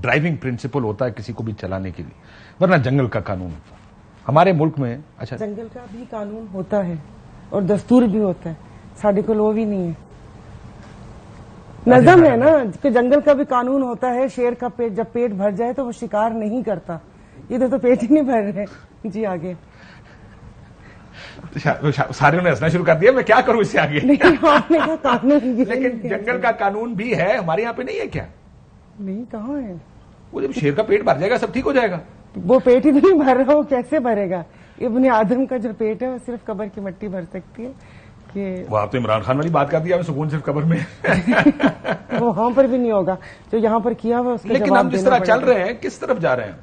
Driving principal होता है किसी को भी चलाने के लिए, वरना जंगल का कानून होता है हमारे मुल्क में। अच्छा, जंगल का भी कानून होता है और दस्तूर भी होता है, साढ़े को वो भी नहीं है। नज़म है ना कि जंगल का भी कानून होता है, शेर का पेट जब पेट भर जाए तो वो शिकार नहीं करता, इधर तो पेट ही नहीं भर रहे जी। आगे सारे ने हंसना शुरू कर दिया, मैं क्या करूं इससे आगे। नहीं, आपने कहा कानून, लेकिन जंगल का कानून भी है हमारे यहाँ पे, नहीं है क्या? नहीं, कहाँ है? वो जब शेर का पेट भर जाएगा सब ठीक हो जाएगा। वो पेट ही नहीं भर रहा, वो कैसे भरेगा? इब्ने आदम का जो पेट है वो सिर्फ कब्र की मिट्टी भर सकती है कि वो आप तो इमरान खान वाली बात कर दिया, सुकून सिर्फ कब्र में। वो वहां पर भी नहीं होगा जो यहाँ पर किया हुआ उसका। लेकिन हम जिस तरह चल रहे हैं, किस तरफ जा रहे हैं?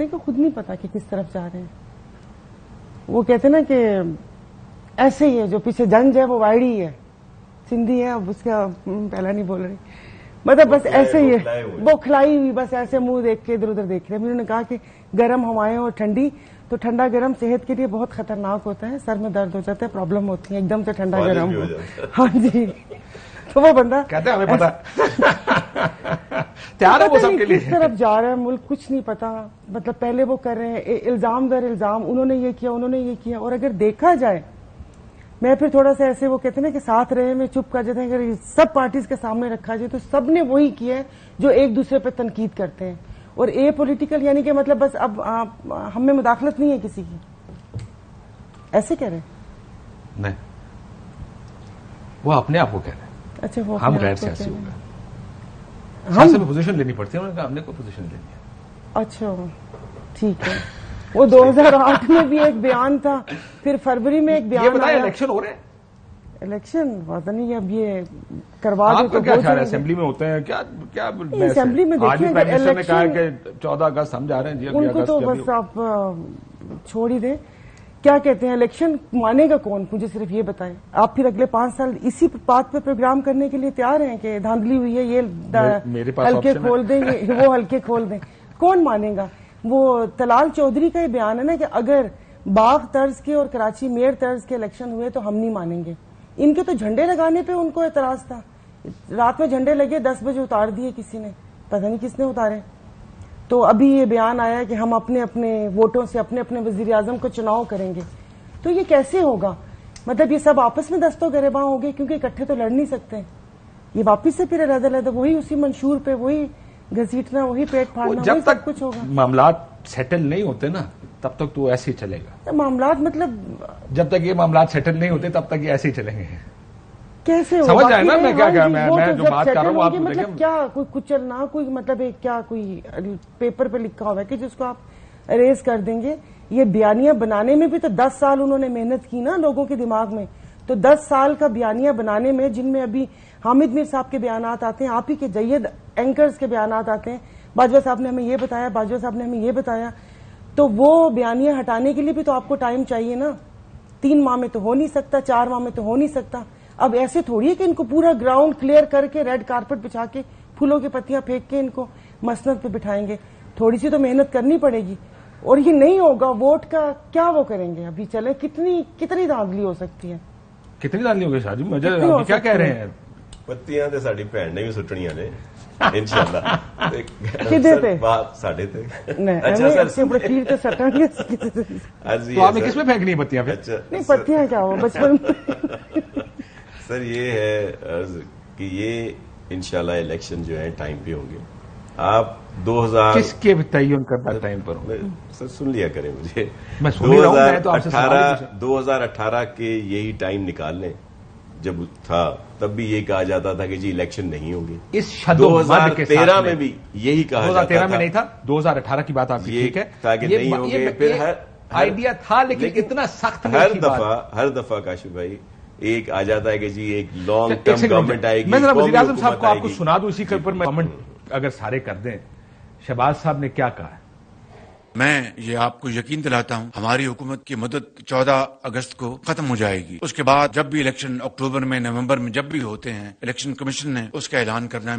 को खुद नहीं पता कि किस तरफ जा रहे हैं। वो कहते ना कि ऐसे ही है, जो पीछे जंज है वो वायड़ी है, सिंधी है, अब उसका पहला नहीं बोल रही, मतलब बस ऐसे ही है, वो खिलाई हुई, बस ऐसे मुंह देख के इधर उधर देख रहे हैं। उन्होंने कहा कि गर्म हवाएं और ठंडी, तो ठंडा गर्म सेहत के लिए बहुत खतरनाक होता है, सर में दर्द हो जाता है, प्रॉब्लम होती है एकदम से ठंडा गर्म हो। हाँ जी, तो वो बंदा कहते हैं हमें पता तैयार है वो सबके लिए। किस तरफ जा रहा है मुल्क कुछ नहीं पता, मतलब पहले वो कर रहे हैं इल्जाम दर इल्जाम, उन्होंने ये किया उन्होंने ये किया। और अगर देखा जाए, मैं फिर थोड़ा सा ऐसे वो कहते हैं ना कि साथ रहे में चुप कर जाते हैं, अगर सब पार्टीज के सामने रखा जाए तो सब ने वही किया है जो एक दूसरे पर तनकीद करते हैं। और ए पॉलिटिकल यानी कि मतलब बस अब हम में मुदाखलत नहीं है किसी की, ऐसे कह रहे हैं? नहीं, वो अपने आप को कह रहे हैं। अच्छा, वो हम गैर सियासी हो गए, सियासत में पोजीशन लेनी पड़ती है, उन्होंने कहा हमने कोई पोजीशन लेनी है। अच्छा, ठीक है। वो 2008 में भी एक बयान था, फिर फरवरी में एक बयान आया। इलेक्शन हो रहे हैं, इलेक्शन पता नहीं अब ये करवा दे तो क्या ख्याल है? असेंबली में होते हैं क्या? क्या असेंबली में आज प्राइम मिनिस्टर ने कहा कि 14 अगस्त हम जा रहे हैं जी, उनको तो बस आप छोड़ ही दें। क्या कहते हैं, इलेक्शन मानेगा कौन? मुझे सिर्फ ये बताएं। आप फिर अगले 5 साल इसी बात पे प्रोग्राम करने के लिए तैयार हैं कि धांधली हुई है, ये हल्के खोल दें, वो हल्के खोल दें, कौन मानेगा? वो तलाल चौधरी का ही बयान है ना कि अगर बाग तर्ज के और कराची मेयर तर्ज के इलेक्शन हुए तो हम नहीं मानेंगे। इनके तो झंडे लगाने पे उनको एतराज था, रात में झंडे लगे, 10 बजे उतार दिए किसी ने, पता नहीं किसने उतारे। तो अभी ये बयान आया कि हम अपने अपने वोटों से अपने अपने वजीर आजम को चुनाव करेंगे। तो ये कैसे होगा? मतलब ये सब आपस में दस्तों गिरबां हो गए, क्योंकि इकट्ठे तो लड़ नहीं सकते। ये वापिस से फिर अलग-अलग वही उसी मंशूर पे वही घसीटना, वही पेट फाड़ना, जब तक कुछ होगा। मामलात सेटल नहीं होते ना तब तक तो ऐसे ही चलेगा। तो मामलात मतलब जब तक ये मामलात सेटल नहीं होते तब तक ये ऐसे ही चलेंगे। कैसे होगा? समझ जाए ना मैं क्या मैं जो बात कर रहा हूँ, आप मतलब क्या कोई कुचलना, कोई मतलब एक क्या कोई पेपर पे लिखा हुआ है कि जिसको आप अरेज कर देंगे। ये बयानियां बनाने में भी तो 10 साल उन्होंने मेहनत की ना लोगों के दिमाग में। तो 10 साल का बयानियां बनाने में, जिनमें अभी हामिद मीर साहब के बयानात आते हैं, आप ही के जय्यद एंकर्स के बयानात आते हैं, बाजवा साहब ने हमें ये बताया, बाजवा साहब ने हमें ये बताया, तो वो बयानियां हटाने के लिए भी तो आपको टाइम चाहिए ना। 3 माह में तो हो नहीं सकता, 4 माह में तो हो नहीं सकता। अब ऐसे थोड़ी है कि इनको पूरा ग्राउंड क्लियर करके रेड कारपेट बिछा के फूलों की पत्तियां फेंक के इनको मसनद पे बिठाएंगे। थोड़ी सी तो मेहनत करनी पड़ेगी। और ये नहीं होगा, वोट का क्या वो करेंगे? अभी चले कितनी धांधली हो सकती है? कितनी धांधली होगी शाहजी? मुझे क्या कह रहे हैं? पत्तियां तो साडी भैन ने भी सुट्टनियां ने इंशाअल्लाह। किदे पे? बात साडे ते। अच्छा सर, बड़े तीर तो सटांगे। तो आपने किस में फेंकनी है पत्तियां? अच्छा नहीं, पत्तियां क्या हो बचपन में। सर ये है कि ये इंशाल्लाह इलेक्शन जो है टाइम पे होंगे। आप 2000 किसके तयन करना टाइम पर होंगे? सर सुन लिया करें मुझे। मैं सुन ही रहा हूं, मैं तो आपसे 2018 के यही टाइम निकाल लें। जब था तब भी ये कहा जाता था कि जी इलेक्शन नहीं होगी। इस 2013 में भी यही कहा जाता था। 2013 में नहीं था, 2018 की बात आपकी ठीक है, ताकि नहीं होंगे। फिर हर आइडिया था, लेकिन इतना सख्त हर दफा काशिफ भाई एक आ जाता है कि जी एक लॉन्ग टर्म गवर्नमेंट आएगी। मैं जरा वज़ीर आज़म साहब को आपको सुना दूं इसी के ऊपर, मैं कमेंट अगर सारे कर दें। शहबाज साहब ने क्या कहा? मैं ये आपको यकीन दिलाता हूँ हमारी हुकूमत की मदद 14 अगस्त को खत्म हो जाएगी। उसके बाद जब भी इलेक्शन अक्टूबर में, नवंबर में जब भी होते हैं, इलेक्शन कमीशन ने उसका ऐलान करना है।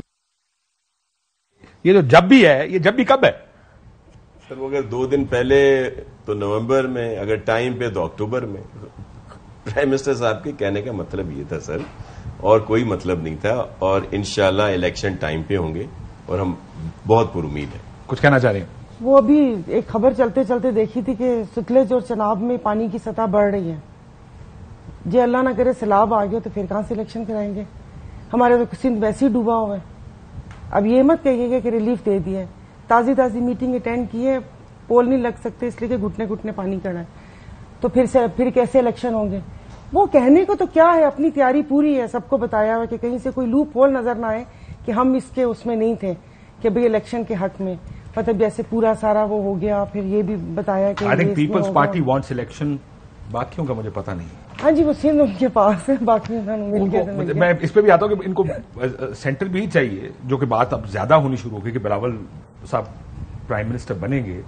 ये जो जब भी है, ये जब भी कब है? सर वो अगर 2 दिन पहले तो नवंबर में, अगर टाइम पे तो अक्टूबर में। प्राइम मिनिस्टर साहब के कहने का मतलब ये था सर, और कोई मतलब नहीं था। और इंशाल्लाह इलेक्शन टाइम पे होंगे और हम بہت پر امید ہے. کچھ کہنا چاہ رہے ہیں؟ وہ ابھی ایک خبر چلتے چلتے دیکھی تھی کہ ستلج اور چناب میں پانی کی سطح بڑھ رہی ہے. جی اللہ نہ کرے سیلاب آ گیا تو پھر کہاں سے الیکشن کرائیں گے؟ ہمارے تو سندھ ویسے ہی ڈوبا ہوا ہے. اب یہ مت کہیے گا کہ ریلیف دے دیا ہے. تازی میٹنگ اٹینڈ کی ہے, پول نہیں لگ سکتے اس لیے کہ گھٹنے گھٹنے پانی کڑا ہے. تو پھر کیسے الیکشن ہوں گے؟ وہ کہنے کو تو کیا ہے, اپنی تیاری پوری ہے, سب کو بتایا ہوا کہ کہیں سے کوئی لوپ ہول نظر نہ آئے کہ ہم اس میں نہیں تھے کہ بھئی الیکشن کے حق میں, مطلب جیسے پورا سارا وہ ہو گیا. پھر یہ بھی بتایا کہ I think Peoples Party wants election, باقیوں کا مجھے پتا نہیں. ہاں جی, وہ سندھ ان کے پاس ہے, باقی میں اس پہ بھی آتا ہوں کہ ان کو سینٹر بھی چاہیے, جو کہ بات اب زیادہ ہونی شروع ہو گئی کہ بلاول صاحب پرائم منسٹر بنیں گے.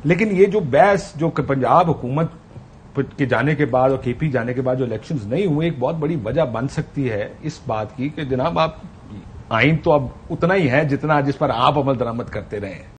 لیکن یہ جو بحث جو کہ پنجاب حکومت کے جانے کے بعد اور کے پی جانے کے بعد جو الیکشنز نہیں ہوئے, ایک بہت بڑی وجہ بن سکتی ہے اس بات کی کہ جناب آپ آئین تو اب اتنا ہی ہے جتنا جس پر آپ عمل درآمد کرتے رہے ہیں.